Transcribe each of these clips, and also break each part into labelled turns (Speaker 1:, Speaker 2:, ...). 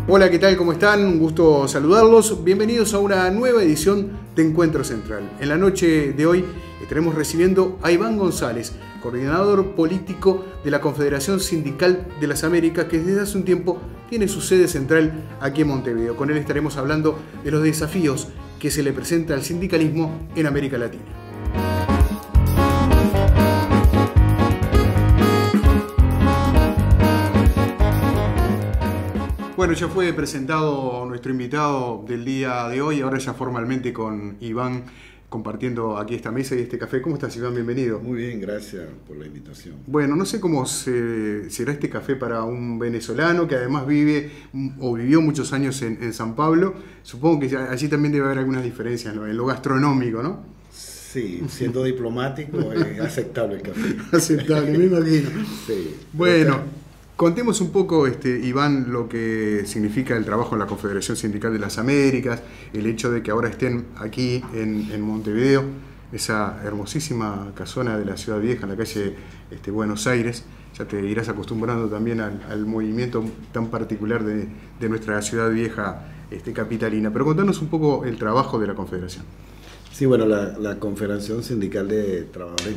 Speaker 1: Hola, ¿qué tal? ¿Cómo están? Un gusto saludarlos. Bienvenidos a una nueva edición de Encuentro Central. En la noche de hoy estaremos recibiendo a Iván González, coordinador político de la Confederación Sindical de las Américas, que desde hace un tiempo tiene su sede central aquí en Montevideo. Con él estaremos hablando de los desafíos que se le presenta al sindicalismo en América Latina. Bueno, ya fue presentado nuestro invitado del día de hoy, ahora ya formalmente con Iván compartiendo aquí esta mesa y este café. ¿Cómo estás, Iván? Bienvenido.
Speaker 2: Muy bien, gracias por la invitación.
Speaker 1: Bueno, no sé cómo será este café para un venezolano que además vive o vivió muchos años en San Pablo. Supongo que allí también debe haber algunas diferencias en lo gastronómico, ¿no?
Speaker 2: Sí, siendo diplomático es aceptable el café.
Speaker 1: Aceptable, me imagino.
Speaker 2: Sí.
Speaker 1: Bueno. Contemos un poco, Iván, lo que significa el trabajo en la Confederación Sindical de las Américas, el hecho de que ahora estén aquí en Montevideo, esa hermosísima casona de la Ciudad Vieja, en la calle Buenos Aires. Ya te irás acostumbrando también al movimiento tan particular de nuestra Ciudad Vieja capitalina. Pero contanos un poco el trabajo de la Confederación.
Speaker 2: Sí, bueno, la Confederación Sindical de Trabajadores y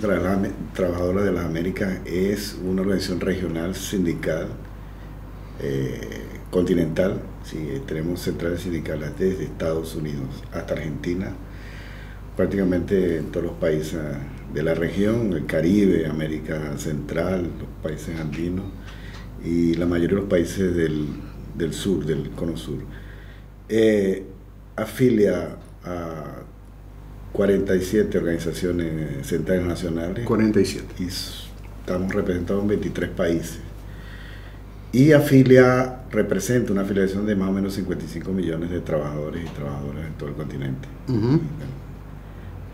Speaker 2: Trabajadoras de las Américas es una organización regional sindical continental. Sí, tenemos centrales sindicales desde Estados Unidos hasta Argentina, prácticamente en todos los países de la región, el Caribe, América Central, los países andinos y la mayoría de los países del sur, del cono sur. Afilia a 47 organizaciones centrales nacionales.
Speaker 1: 47.
Speaker 2: Y estamos representados en 23 países. Y representa una afiliación de más o menos 55 millones de trabajadores y trabajadoras en todo el continente.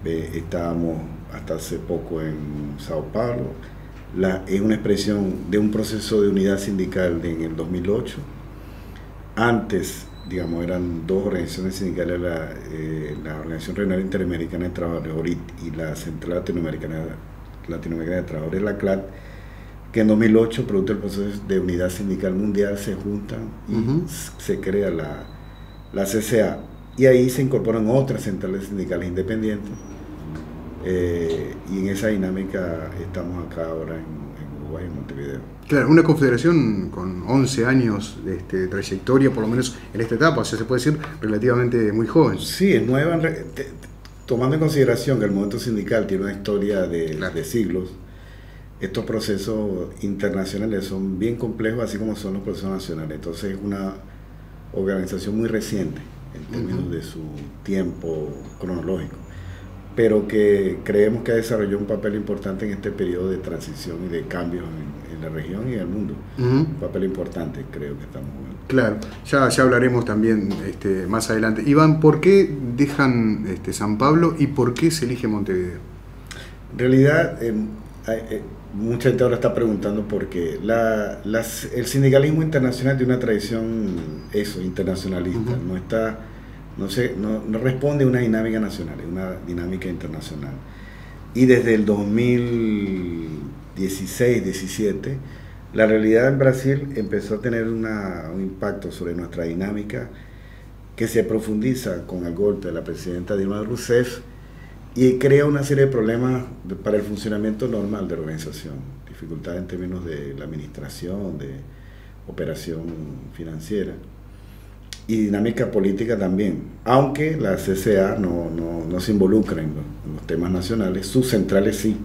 Speaker 2: Estábamos hasta hace poco en Sao Paulo. Es una expresión de un proceso de unidad sindical en el 2008. Antes, digamos, eran dos organizaciones sindicales, la Organización Regional Interamericana de Trabajadores y la Central Latinoamericana de Trabajadores, la CLAT, que en 2008, producto del proceso de unidad sindical mundial, se juntan y se crea la CCA. Y ahí se incorporan otras centrales sindicales independientes. Y en esa dinámica estamos acá ahora en Uruguay, en Montevideo.
Speaker 1: Claro, una confederación con 11 años de trayectoria, por lo menos en esta etapa, o sea, se puede decir relativamente muy joven.
Speaker 2: Sí, es nueva, tomando en consideración que el movimiento sindical tiene una historia de siglos. Estos procesos internacionales son bien complejos, así como son los procesos nacionales. Entonces es una organización muy reciente en términos de su tiempo cronológico, pero que creemos que ha desarrollado un papel importante en este periodo de transición y de cambios en la región y en el mundo. Un papel importante, creo que estamos jugando. Claro,
Speaker 1: ya hablaremos también más adelante. Iván, ¿por qué dejan San Pablo y por qué se elige Montevideo?
Speaker 2: En realidad, mucha gente ahora está preguntando por qué. El sindicalismo internacional tiene una tradición internacionalista, no responde a una dinámica nacional, es una dinámica internacional. Y desde el 2016-17, la realidad en Brasil empezó a tener un impacto sobre nuestra dinámica que se profundiza con el golpe de la presidenta Dilma Rousseff y crea una serie de problemas para el funcionamiento normal de la organización. Dificultades en términos de la administración, de operación financiera. Y dinámica política también, aunque la CCA no se involucra en los temas nacionales, sus centrales sí,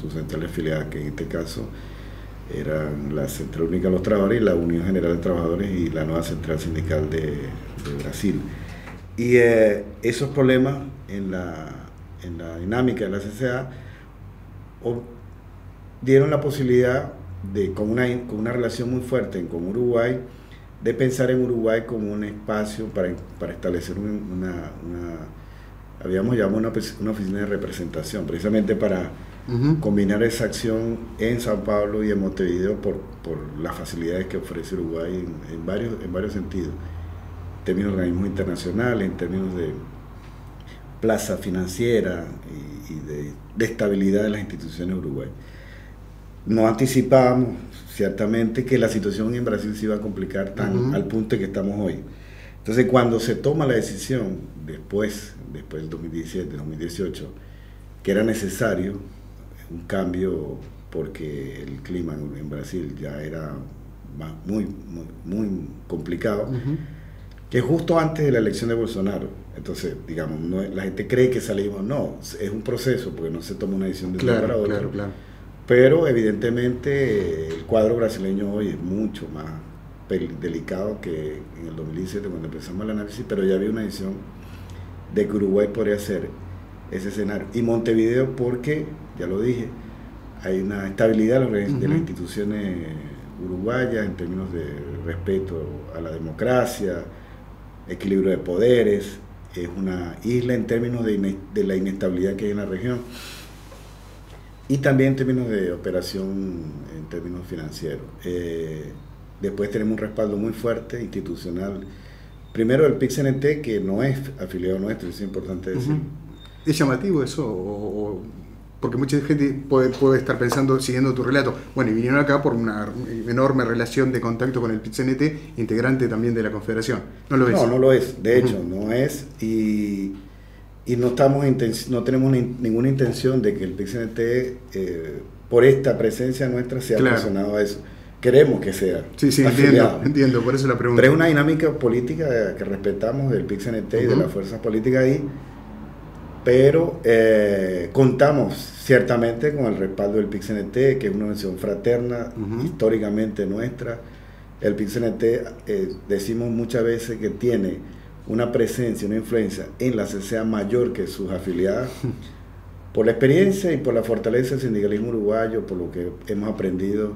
Speaker 2: sus centrales afiliadas, que en este caso eran la Central Única de los Trabajadores y la Unión General de Trabajadores y la nueva Central Sindical de Brasil. Y esos problemas en la dinámica de la CCA dieron la posibilidad de, con una relación muy fuerte con Uruguay, de pensar en Uruguay como un espacio para establecer habíamos llamado una oficina de representación, precisamente para combinar esa acción en Sao Paulo y en Montevideo por las facilidades que ofrece Uruguay en varios sentidos, en términos de organismos internacionales, en términos de plaza financiera y de estabilidad de las instituciones de Uruguay. no anticipábamos ciertamente que la situación en Brasil se iba a complicar tan al punto en que estamos hoy. Entonces, cuando se toma la decisión, después del 2017, 2018, que era necesario un cambio porque el clima en Brasil ya era muy complicado, que justo antes de la elección de Bolsonaro. Entonces, digamos, la gente cree que salimos, no, es un proceso, porque no se toma una decisión de un día para otro.
Speaker 1: Claro.
Speaker 2: Pero evidentemente el cuadro brasileño hoy es mucho más delicado que en el 2017 cuando empezamos el análisis, pero ya había una decisión de que Uruguay podría ser ese escenario. Y Montevideo porque, ya lo dije, hay una estabilidad de las instituciones uruguayas en términos de respeto a la democracia, equilibrio de poderes, es una isla en términos de la inestabilidad que hay en la región, y también en términos de operación, en términos financieros. Después tenemos un respaldo muy fuerte, institucional, primero el PIC-CNT, que no es afiliado nuestro, es importante decir.
Speaker 1: ¿Es llamativo eso? Porque mucha gente puede estar pensando, siguiendo tu relato, bueno, y vinieron acá por una enorme relación de contacto con el PIC-CNT, integrante también de la Confederación. ¿No lo es?
Speaker 2: No, no lo es, de hecho, no es, y no tenemos ninguna intención de que el PIC-CNT, por esta presencia nuestra, sea relacionado a eso. Queremos que sea.
Speaker 1: Sí, entiendo, por eso la pregunta.
Speaker 2: Pero es una dinámica política que respetamos del PIC-CNT y de las fuerzas políticas ahí, pero contamos ciertamente con el respaldo del PIC-CNT, que es una organización fraterna, históricamente nuestra. El PIC-CNT, decimos muchas veces que tiene una presencia, una influencia en la CCA mayor que sus afiliadas, por la experiencia y por la fortaleza del sindicalismo uruguayo, por lo que hemos aprendido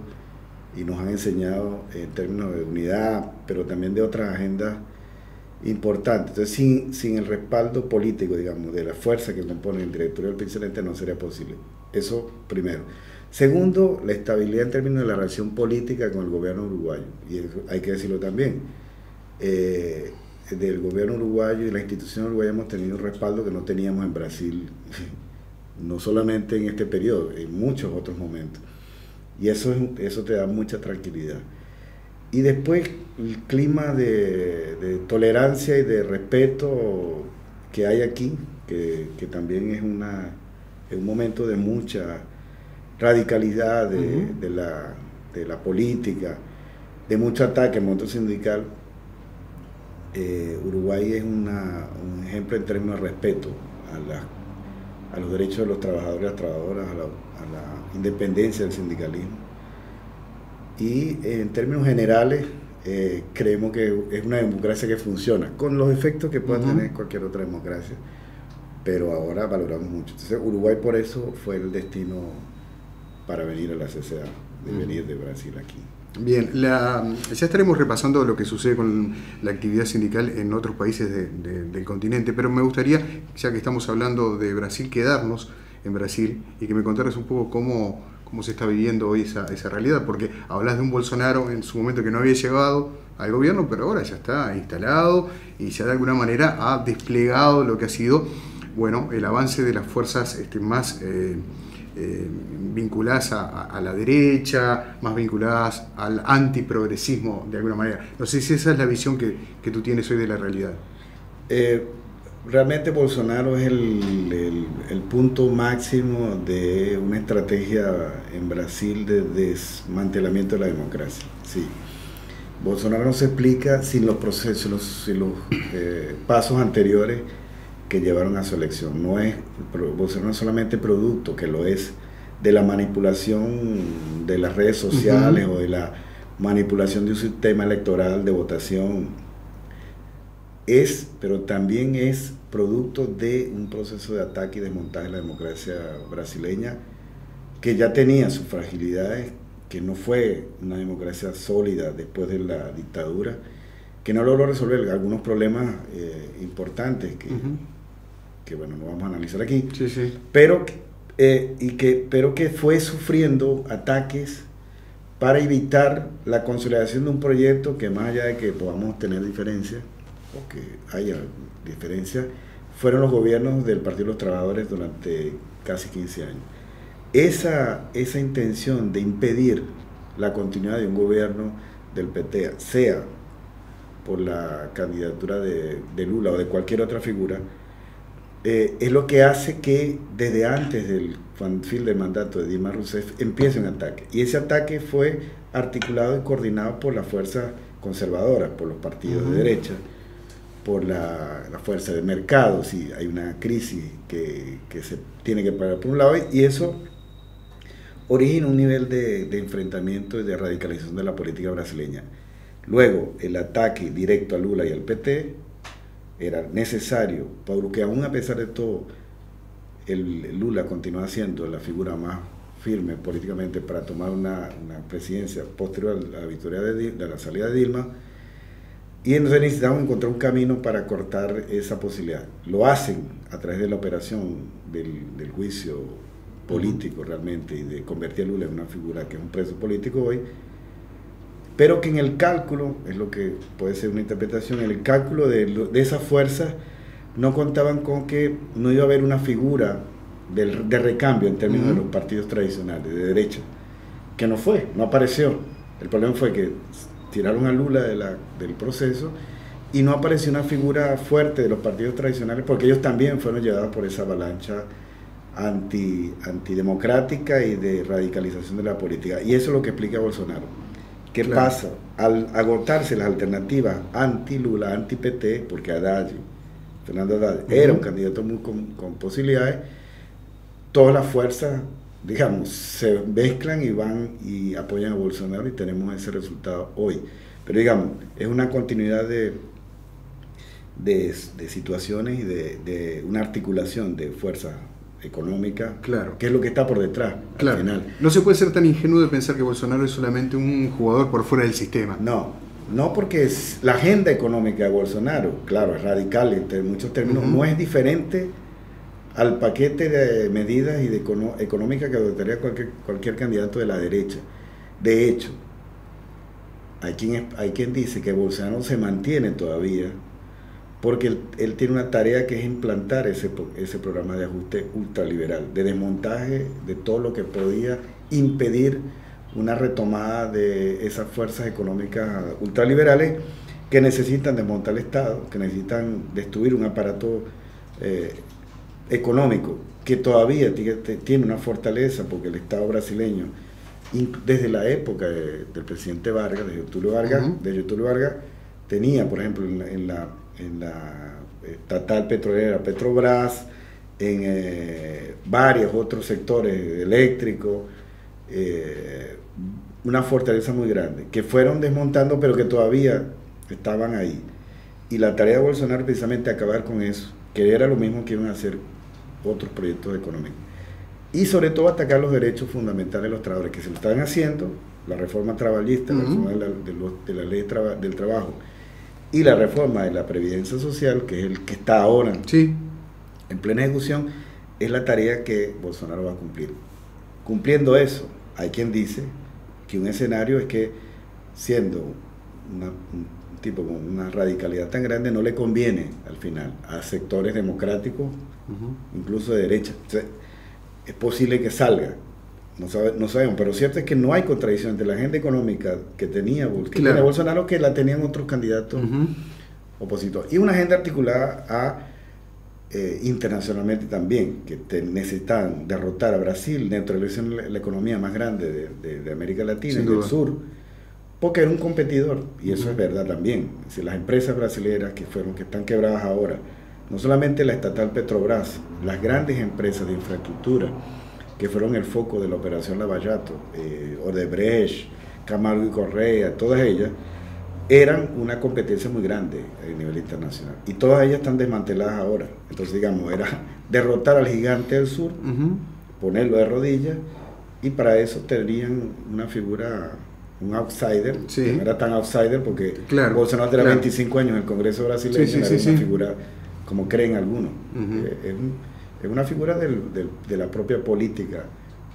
Speaker 2: y nos han enseñado en términos de unidad, pero también de otras agendas importantes. Entonces, sin el respaldo político, digamos, de la fuerza que compone el directorio del PIC-CNT no sería posible. Eso primero. Segundo, la estabilidad en términos de la relación política con el gobierno uruguayo, y eso hay que decirlo también. Del gobierno uruguayo y la institución uruguaya hemos tenido un respaldo que no teníamos en Brasil, no solamente en este periodo, en muchos otros momentos. Y eso te da mucha tranquilidad. Y después el clima de tolerancia y de respeto que hay aquí, que también es un momento de mucha radicalidad de la política, de mucho ataque al movimiento sindical. Uruguay es un ejemplo en términos de respeto a los derechos de los trabajadores y las trabajadoras, a la independencia del sindicalismo. Y en términos generales, creemos que es una democracia que funciona, con los efectos que pueda tener cualquier otra democracia, pero ahora valoramos mucho. Entonces, Uruguay por eso fue el destino para venir a la CCA, de venir de Brasil aquí.
Speaker 1: Bien, ya estaremos repasando lo que sucede con la actividad sindical en otros países del continente, pero me gustaría, ya que estamos hablando de Brasil, quedarnos en Brasil y que me contaras un poco cómo se está viviendo hoy esa realidad, porque hablas de un Bolsonaro en su momento que no había llegado al gobierno, pero ahora ya está instalado y ya de alguna manera ha desplegado lo que ha sido, bueno, el avance de las fuerzas más vinculadas a la derecha, más vinculadas al antiprogresismo de alguna manera. No sé si esa es la visión que tú tienes hoy de la realidad.
Speaker 2: Realmente Bolsonaro es el punto máximo de una estrategia en Brasil de desmantelamiento de la democracia. Sí. Bolsonaro no se explica sin los procesos, sin los pasos anteriores que llevaron a su elección. Bolsonaro no es solamente producto, que lo es, de la manipulación de las redes sociales o de la manipulación de un sistema electoral de votación, pero también es producto de un proceso de ataque y desmontaje de la democracia brasileña, que ya tenía sus fragilidades, que no fue una democracia sólida después de la dictadura, que no logró resolver algunos problemas importantes que bueno, no vamos a analizar aquí, pero que fue sufriendo ataques para evitar la consolidación de un proyecto que, más allá de que podamos tener diferencias o que haya diferencias, fueron los gobiernos del Partido de los Trabajadores durante casi 15 años. esa intención de impedir la continuidad de un gobierno del PT, sea por la candidatura de Lula o de cualquier otra figura, es lo que hace que desde antes del fin del mandato de Dilma Rousseff empiece un ataque. Y ese ataque fue articulado y coordinado por las fuerzas conservadoras, por los partidos de derecha, por la fuerza de mercado. Si hay una crisis que se tiene que parar por un lado, y eso origina un nivel de enfrentamiento y de radicalización de la política brasileña. Luego, el ataque directo a Lula y al PT era necesario, porque aún a pesar de todo, Lula continúa siendo la figura más firme políticamente para tomar una presidencia posterior a la victoria de la salida de Dilma, y entonces necesitamos encontrar un camino para cortar esa posibilidad. Lo hacen a través de la operación del juicio político realmente, y de convertir a Lula en una figura que es un preso político hoy, pero que en el cálculo, es lo que puede ser una interpretación, en el cálculo de esas fuerzas no contaban con que no iba a haber una figura de recambio en términos de los partidos tradicionales, de derecha, que no apareció. El problema fue que tiraron a Lula del proceso y no apareció una figura fuerte de los partidos tradicionales, porque ellos también fueron llevados por esa avalancha antidemocrática y de radicalización de la política. Y eso es lo que explica Bolsonaro. ¿Qué pasa? Al agotarse las alternativas anti-Lula, anti-PT, porque Fernando Haddad era un candidato muy con posibilidades, todas las fuerzas, digamos, se mezclan y van y apoyan a Bolsonaro, y tenemos ese resultado hoy. Pero digamos, es una continuidad de situaciones y de una articulación de fuerzas económica, que es lo que está por detrás, al final.
Speaker 1: No se puede ser tan ingenuo de pensar que Bolsonaro es solamente un jugador por fuera del sistema.
Speaker 2: No, porque la agenda económica de Bolsonaro, claro, es radical en muchos términos, no es diferente al paquete de medidas y económicas que adoptaría cualquier candidato de la derecha. De hecho, hay quien dice que Bolsonaro se mantiene todavía porque él tiene una tarea que es implantar ese programa de ajuste ultraliberal, de desmontaje de todo lo que podía impedir una retomada de esas fuerzas económicas ultraliberales que necesitan desmontar el Estado, que necesitan destruir un aparato económico que todavía tiene una fortaleza, porque el Estado brasileño, desde la época del presidente Vargas, de Getúlio Vargas, tenía, por ejemplo, en la estatal petrolera Petrobras, en varios otros sectores eléctricos, una fortaleza muy grande, que fueron desmontando, pero que todavía estaban ahí. Y la tarea de Bolsonaro es precisamente acabar con eso, que era lo mismo que iban a hacer otros proyectos económicos. Y sobre todo atacar los derechos fundamentales de los trabajadores, que se lo estaban haciendo, la reforma trabajista, la reforma de la ley del trabajo, y la reforma de la previdencia social, que es el que está ahora en plena ejecución, es la tarea que Bolsonaro va a cumplir. Cumpliendo eso, hay quien dice que un escenario es que, siendo un tipo con una radicalidad tan grande, no le conviene al final a sectores democráticos, incluso de derecha. Entonces, es posible que salga. No sabemos, pero cierto es que no hay contradicción entre la agenda económica que tenía Bolsonaro, que la tenían otros candidatos opositores, y una agenda articulada internacionalmente también, que necesitan derrotar a Brasil dentro de la economía más grande de América Latina y del sur, porque era un competidor, y eso es verdad también. Si las empresas brasileñas que están quebradas ahora, no solamente la estatal Petrobras, las grandes empresas de infraestructura que fueron el foco de la operación Lavallato, Odebrecht, Camargo y Correa, todas ellas eran una competencia muy grande a nivel internacional, y todas ellas están desmanteladas ahora. Entonces, digamos, era derrotar al gigante del sur, ponerlo de rodillas, y para eso tendrían una figura, un outsider, que no era tan outsider porque Bolsonaro tenía 25 años en el Congreso brasileño, era una figura como creen algunos. Es una figura de la propia política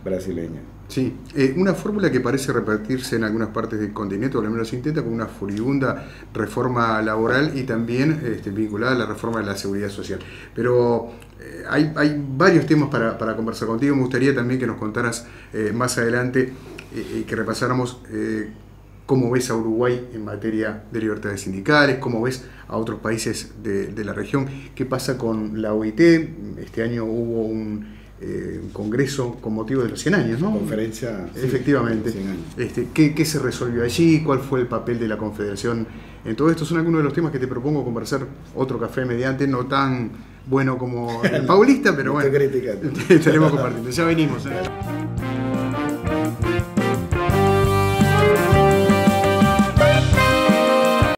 Speaker 2: brasileña.
Speaker 1: Sí, una fórmula que parece repartirse en algunas partes del continente, o al menos intenta, con una furibunda reforma laboral y también vinculada a la reforma de la seguridad social. Pero hay varios temas para conversar contigo. Me gustaría también que nos contaras más adelante, que repasáramos cómo ves a Uruguay en materia de libertades sindicales, cómo ves a otros países de la región, qué pasa con la OIT. Este año hubo un congreso con motivo de los 100 años, ¿no?
Speaker 2: Conferencia.
Speaker 1: Efectivamente.
Speaker 2: 100 años.
Speaker 1: ¿Qué se resolvió allí? ¿Cuál fue el papel de la Confederación en todo esto? Son algunos de los temas que te propongo conversar otro café mediante, no tan bueno como el Paulista, pero bueno, estaremos compartiendo. Ya venimos.